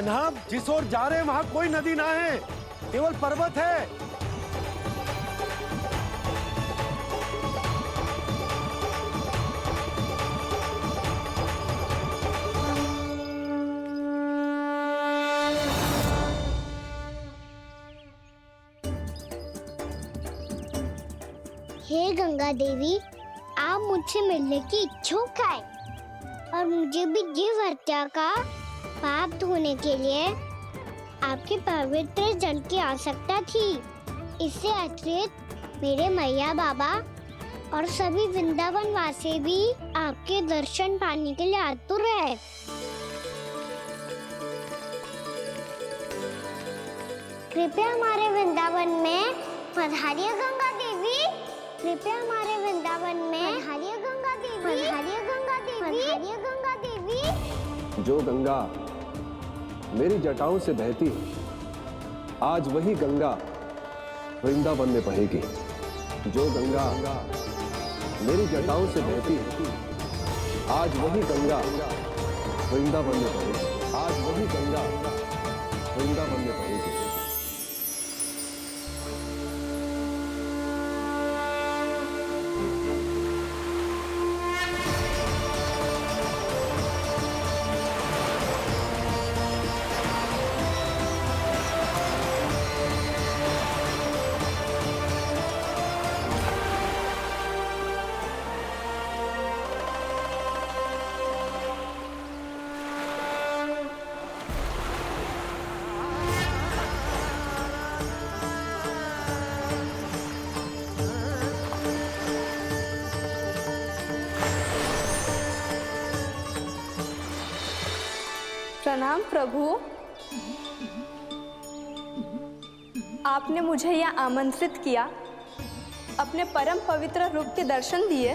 हम जिस ओर जा रहे हैं वहां कोई नदी ना है, केवल पर्वत है। हे गंगा देवी, आप मुझसे मिलने की इच्छुक है और मुझे भी जीव हत्या का पाप धोने के लिए आपके पवित्र जल की आवश्यकता थी। इससे अतिरिक्त मेरे मैया बाबा और सभी वृंदावन वासी भी आपके दर्शन पाने के लिए आतुर है। कृपया हमारे वृंदावन में पधारिए गंगा देवी। कृपया हमारे वृंदावन में पधारिए गंगा देवी। पधारिए गंगा देवी। पधारिए गंगा देवी। जो गंगा मेरी जटाओं से बहती है, आज वही गंगा वृंदावन में बहेगी। जो गंगा मेरी जटाओं से बहती है, आज वही गंगा वृंदावन में बहेगी। आज वही गंगा वृंदावन में बहेगी। प्रणाम प्रभु। आपने मुझे यह आमंत्रित किया, अपने परम पवित्र रूप के दर्शन दिए।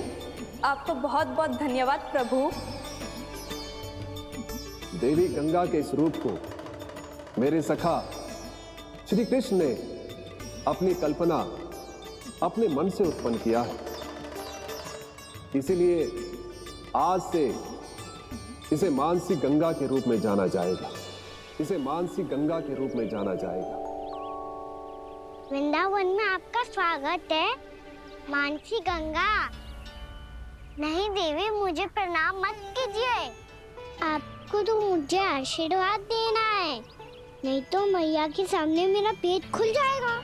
आपको बहुत बहुत धन्यवाद प्रभु। देवी गंगा के इस रूप को मेरे सखा श्री कृष्ण ने अपनी कल्पना अपने मन से उत्पन्न किया है। इसीलिए आज से इसे मानसी गंगा के रूप में जाना जाएगा। इसे मानसी गंगा के रूप में जाना जाएगा। वृंदावन में आपका स्वागत है मानसी गंगा। नहीं देवी, मुझे प्रणाम मत कीजिए। आपको तो मुझे आशीर्वाद देना है, नहीं तो मैया के सामने मेरा पेट खुल जाएगा।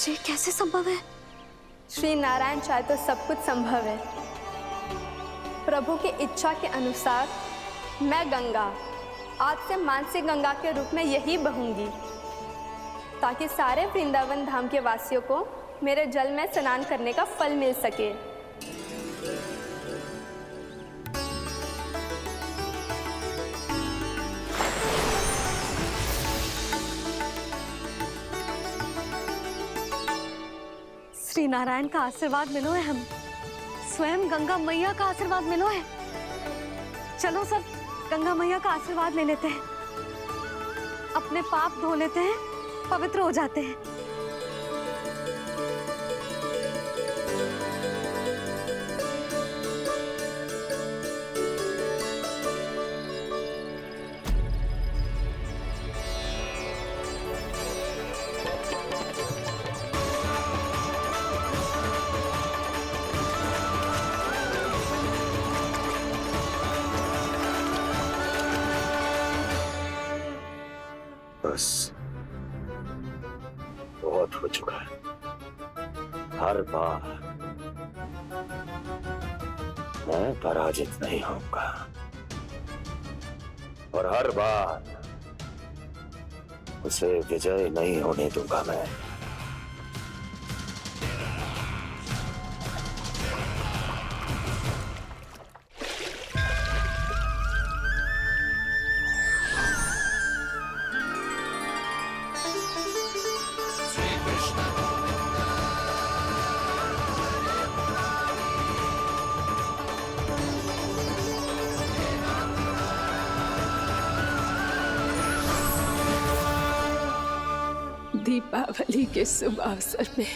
ये कैसे संभव है? श्री नारायण चाहे तो सब कुछ संभव है। प्रभु की इच्छा के अनुसार मैं गंगा आज से मानसी गंगा के रूप में यही बहूंगी, ताकि सारे वृंदावन धाम के वासियों को मेरे जल में स्नान करने का फल मिल सके। श्री नारायण का आशीर्वाद मिलो है, हम स्वयं गंगा मैया का आशीर्वाद मिलो है। चलो सब गंगा मैया का आशीर्वाद ले लेते हैं, अपने पाप धो लेते हैं, पवित्र हो जाते हैं। बस बहुत हो चुका है। हर बार मैं पराजित नहीं होऊंगा और हर बार उसे विजय नहीं होने दूंगा मैं। दीपावली के शुभ अवसर में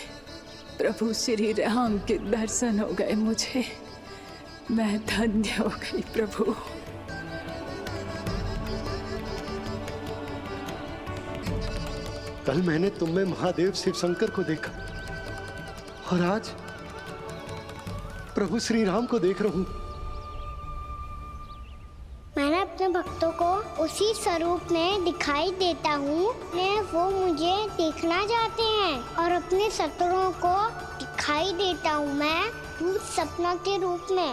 प्रभु श्री राम के दर्शन हो गए मुझे। मैं धन्य हो गई प्रभु। कल मैंने तुम में महादेव शिव शंकर को देखा और आज प्रभु श्री राम को देख रहा हूं। मैंने अपने भक्तों को उसी स्वरूप में दिखाई देता हूँ वो मुझे देखना चाहते हैं और अपने शत्रुओं को दिखाई देता हूँ मैं भूत सपना के रूप में।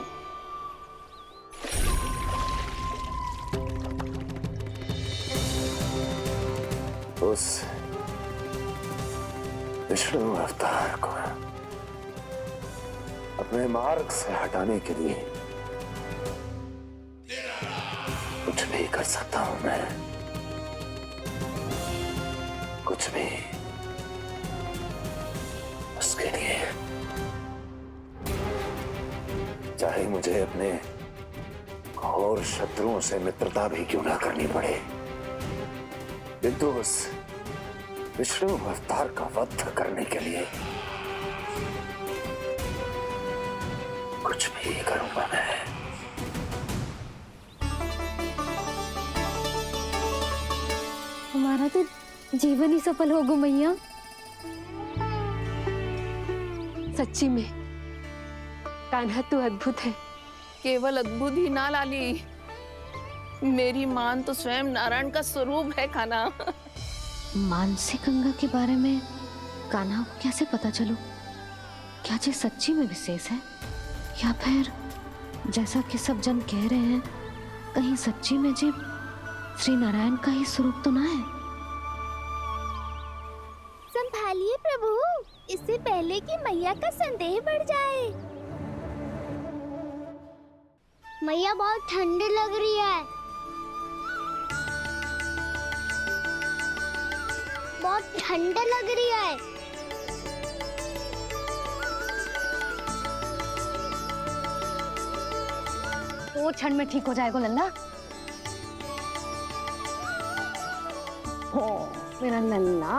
उस विष्णु अवतार को अपने मार्ग से हटाने के लिए कुछ भी कर सकता हूं मैं, कुछ भी। उसके लिए चाहे मुझे अपने घोर शत्रुओं से मित्रता भी क्यों ना करनी पड़े, किंतु उस विष्णु अवतार का वध करने के लिए कुछ भी करूंगा मैं। हमारा तो जीवन ही सफल होगा मैया। सच्ची में कान्हा तू अद्भुत है। केवल अद्भुत ही ना लाली, मेरी मान तो स्वयं नारायण का स्वरूप है कान्हा। मानसी गंगा के बारे में कान्हा को कैसे पता चलो? क्या ये सच्ची में विशेष है या फिर जैसा कि सब जन कह रहे हैं कहीं सच्ची में जी श्री नारायण का ही स्वरूप तो ना है? संभालिए प्रभु, इससे पहले कि मैया का संदेह बढ़ जाए। मैया बहुत ठंडी लग रही है, बहुत ठंडा लग रही है। वो ठंड में ठीक हो जाएगा लल्ला। हो मेरा लल्ला।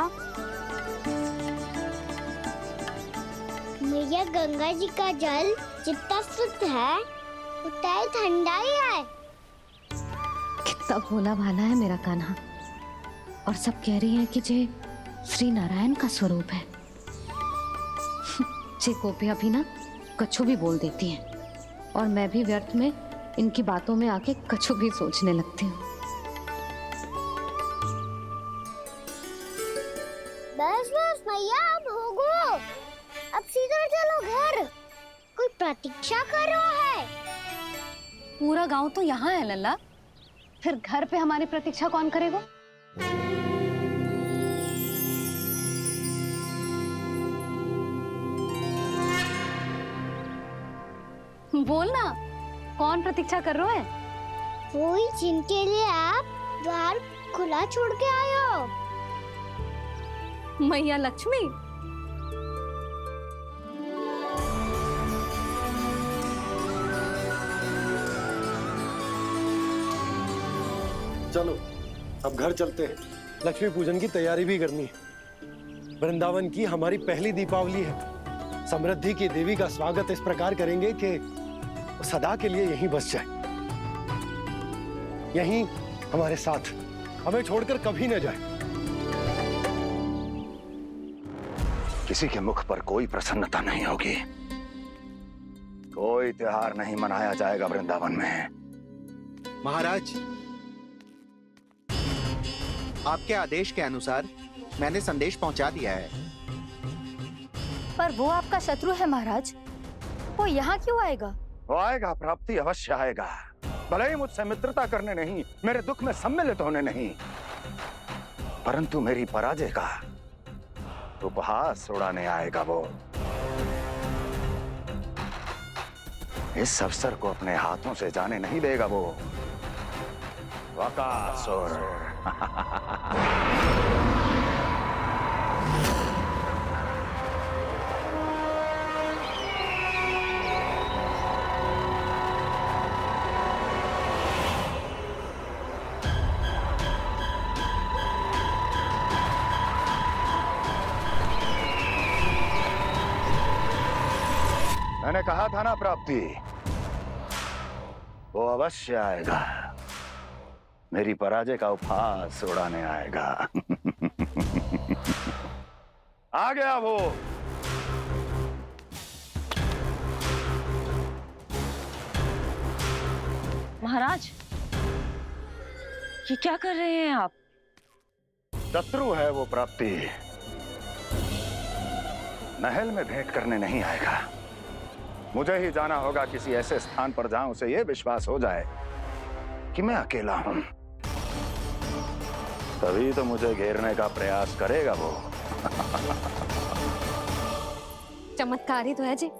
मैया गंगा जी का जल जितना शुद्ध है उतना ही ठंडा ही है। कितना भोला भाला है मेरा कान्हा। और सब कह रही हैं कि जे श्री नारायण का स्वरूप है। जे गोपियां भी ना कछु भी बोल देती हैं और मैं भी व्यर्थ में इनकी बातों में आके कछु भी सोचने लगती हूँ। बस बस मैया, अब होगो, अब सीधा चलो घर। कोई प्रतीक्षा कर रहा है। पूरा गांव तो यहाँ है लल्ला, फिर घर पे हमारी प्रतीक्षा कौन करेगा? बोल ना, कौन प्रतीक्षा कर रहे हैं? वही जिनके लिए आप द्वार खुला छोड़ के आए हो। मैया लक्ष्मी। चलो अब घर चलते हैं, लक्ष्मी पूजन की तैयारी भी करनी है। वृंदावन की हमारी पहली दीपावली है। समृद्धि की देवी का स्वागत इस प्रकार करेंगे कि सदा के लिए यहीं बस जाए, यहीं हमारे साथ, हमें छोड़कर कभी न जाए। किसी के मुख पर कोई प्रसन्नता नहीं होगी, कोई त्योहार नहीं मनाया जाएगा वृंदावन में। महाराज, आपके आदेश के अनुसार मैंने संदेश पहुंचा दिया है। पर वो आपका शत्रु है महाराज, वो यहाँ क्यों आएगा? वो आएगा, प्राप्ति अवश्य आएगा। भले ही मुझसे मित्रता करने नहीं, मेरे दुख में सम्मिलित होने नहीं, परंतु मेरी पराजय का उपहास उड़ाने आएगा वो। इस अवसर को अपने हाथों से जाने नहीं देगा वो। वकासुर। मैंने कहा था ना प्राप्ति, वो अवश्य आएगा, मेरी पराजय का उपहास उड़ाने आएगा। आ गया वो। महाराज, ये क्या कर रहे हैं आप? शत्रु है वो प्राप्ति, महल में भेंट करने नहीं आएगा। मुझे ही जाना होगा किसी ऐसे स्थान पर जहां उसे यह विश्वास हो जाए कि मैं अकेला हूं, तभी तो मुझे घेरने का प्रयास करेगा वो। चमत्कार ही तो है जी,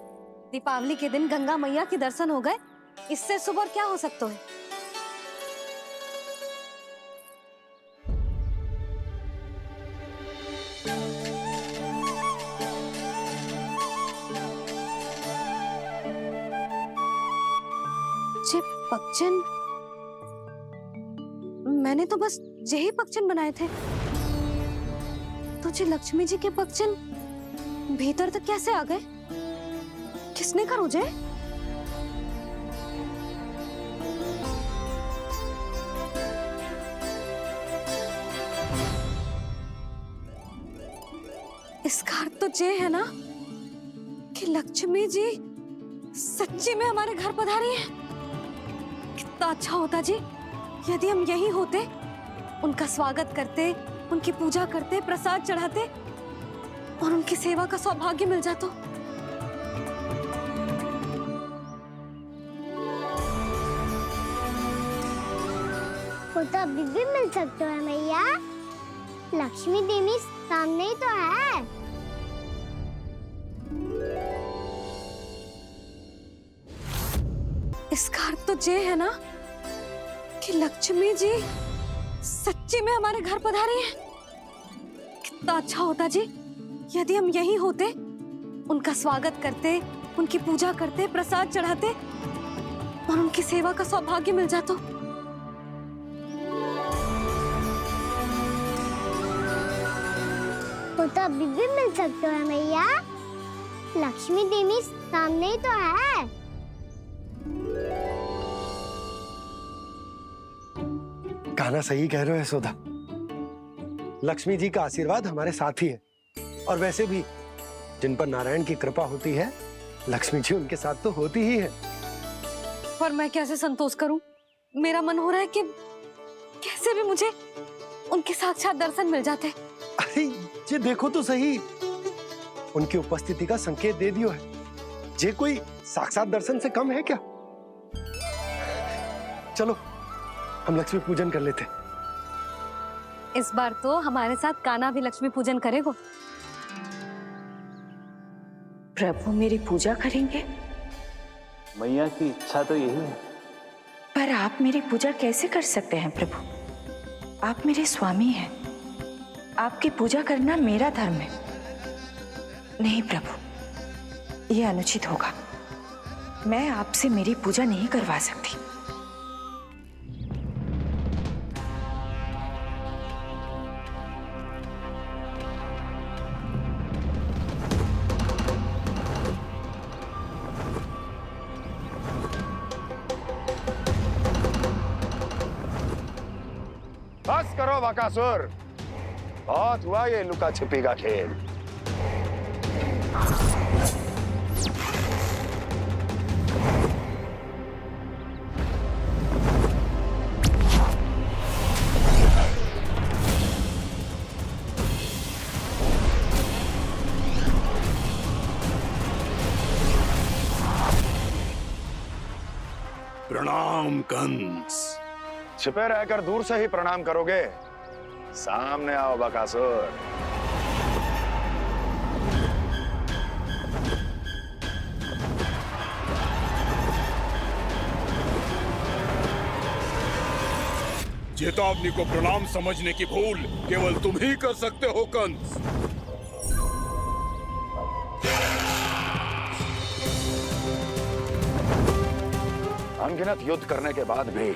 दीपावली के दिन गंगा मैया के दर्शन हो गए, इससे शुभ और क्या हो सकता है। पक्षिन, मैंने तो बस यही पक्षिन बनाए थे, तुझे लक्ष्मी जी के पक्षिन भीतर तक कैसे आ गए? किसने कर मुझे? इसका अर्थ तो ये है ना कि लक्ष्मी जी सच्ची में हमारे घर पधारी है। कितना अच्छा होता जी यदि हम यहीं होते, उनका स्वागत करते, उनकी पूजा करते, प्रसाद चढ़ाते और उनकी सेवा का सौभाग्य मिल जाता। वो तो अभी भी मिल सकते हैं मैया, लक्ष्मी देवी सामने ही तो है। इसका अर्थ तो ये है ना कि लक्ष्मी जी सच्ची में हमारे घर पधारी है। कितना अच्छा होता जी यदि हम यहीं होते, उनका स्वागत करते, उनकी पूजा करते, प्रसाद चढ़ाते और उनकी सेवा का सौभाग्य मिल जाता। वो तो अभी भी मिल सकते हैं मैया, लक्ष्मी देवी सामने ही तो है। कान्हा सही कह रहे हो यशोदा, लक्ष्मी जी का आशीर्वाद हमारे साथ ही है, और वैसे भी जिन पर नारायण की कृपा होती है, लक्ष्मी जी उनके साथ तो होती ही है। पर मैं कैसे संतोष करूं? मेरा मन हो रहा है कि कैसे भी मुझे उनके साक्षात दर्शन मिल जाते। अरे ये देखो तो सही, उनकी उपस्थिति का संकेत दे दियो है। ये कोई साक्षात दर्शन से कम है क्या? चलो हम लक्ष्मी पूजन कर लेते। इस बार तो हमारे साथ कान्हा भी लक्ष्मी पूजन करेगा। प्रभु मेरी पूजा करेंगे? मैया की इच्छा तो यही है। पर आप मेरी पूजा कैसे कर सकते हैं प्रभु? आप मेरे स्वामी हैं, आपकी पूजा करना मेरा धर्म है। नहीं प्रभु, यह अनुचित होगा, मैं आपसे मेरी पूजा नहीं करवा सकती। बस करो बकासुर, बहुत हुआ ये लुका छिपी का खेल। प्रणाम कंस। छिपे रहकर दूर से ही प्रणाम करोगे? सामने आओ बकासुर। चेतावनी को प्रणाम समझने की भूल केवल तुम ही कर सकते हो कंस। अनगिनत युद्ध करने के बाद भी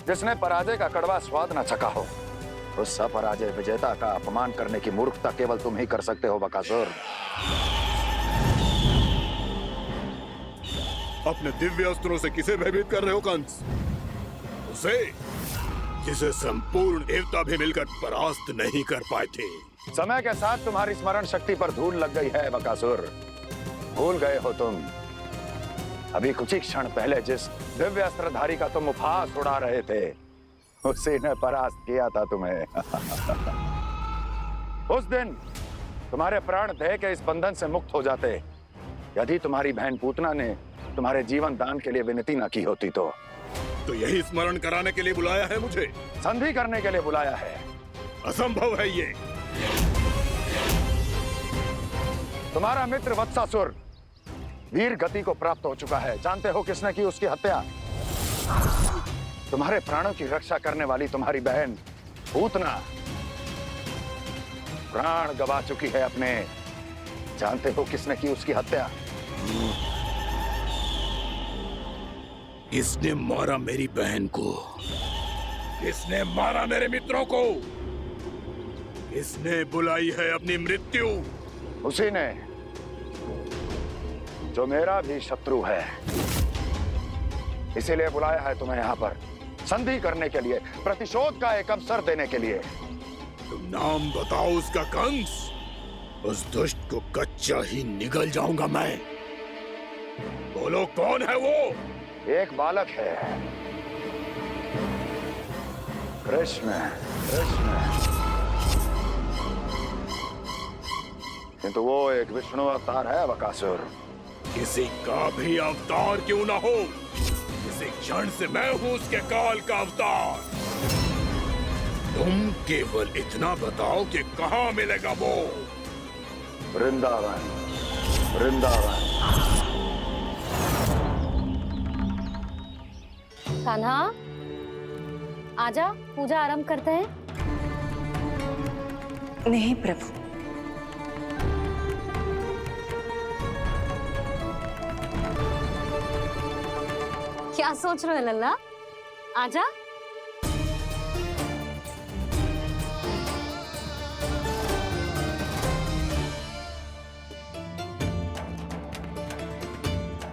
जिसने पराजय का कड़वा स्वाद न चखा हो, उस अपराजय विजेता का अपमान करने की मूर्खता केवल तुम ही कर सकते हो बकासुर। अपने दिव्य अस्त्रों से किसे भयभीत कर रहे हो कंस? उसे जिसे संपूर्ण देवता भी मिलकर परास्त नहीं कर पाए थे। समय के साथ तुम्हारी स्मरण शक्ति पर धूल लग गई है बकासुर। भूल गए हो तुम अभी कुछ ही क्षण पहले जिस दिव्य अस्त्रधारी का तुम उपहास उड़ा रहे थे, उसी ने परास्त किया था तुम्हें। उस दिन तुम्हारे प्राण देह के इस बंधन से मुक्त हो जाते यदि तुम्हारी बहन पूतना ने तुम्हारे जीवन दान के लिए विनती न की होती तो यही स्मरण कराने के लिए बुलाया है मुझे? संधि करने के लिए बुलाया है। असंभव है ये। तुम्हारा मित्र वत्सासुर वीर गति को प्राप्त हो चुका है। जानते हो किसने की उसकी हत्या? तुम्हारे प्राणों की रक्षा करने वाली तुम्हारी बहन पूतना प्राण गवा चुकी है अपने। जानते हो किसने की उसकी हत्या? किसने मारा मेरी बहन को? किसने मारा मेरे मित्रों को? किसने बुलाई है अपनी मृत्यु? उसी ने जो मेरा भी शत्रु है। इसीलिए बुलाया है तुम्हें यहाँ पर संधि करने के लिए, प्रतिशोध का एक अवसर देने के लिए। तुम नाम बताओ उसका कंस। उस दुष्ट को कच्चा ही निगल जाऊंगा मैं। बोलो कौन है वो? एक बालक है, कृष्ण। किंतु वो एक विष्णु अवतार है बकासुर। किसी का भी अवतार क्यों ना हो, इसी क्षण से मैं हूं उसके काल का अवतार। तुम केवल इतना बताओ कि कहां मिलेगा वो? वृंदावन, वृंदावन। कान्हा, आजा, पूजा आरंभ करते हैं। नहीं प्रभु, क्या सोच रहे हो लल्ला? आजा।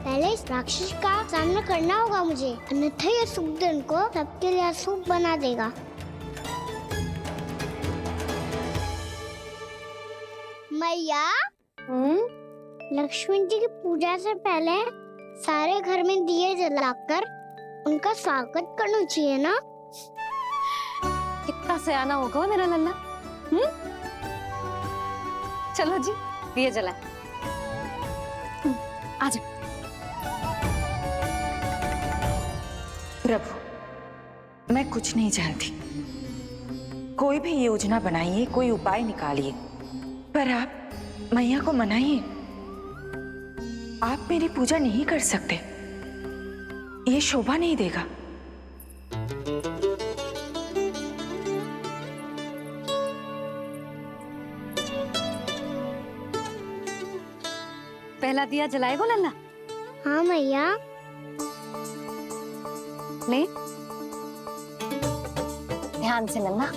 पहले इस राक्षस का सामना करना होगा मुझे, अन्यथा ये शुभ दिन को सबके लिए अशुभ बना देगा। मैया, लक्ष्मी जी की पूजा से पहले सारे घर में दिए जलाकर उनका स्वागत करना चाहिए ना? कितना सयाना होगा मेरा लल्ला। चलो जी, दिए जलाए। आजा। प्रभु, मैं कुछ नहीं जानती। कोई भी योजना बनाइए, कोई उपाय निकालिए, पर आप मैया को मनाइए। आप मेरी पूजा नहीं कर सकते, ये शोभा नहीं देगा। पहला दिया जलाएगो लल्ला? हाँ मैया। ले, ध्यान से लल्ला।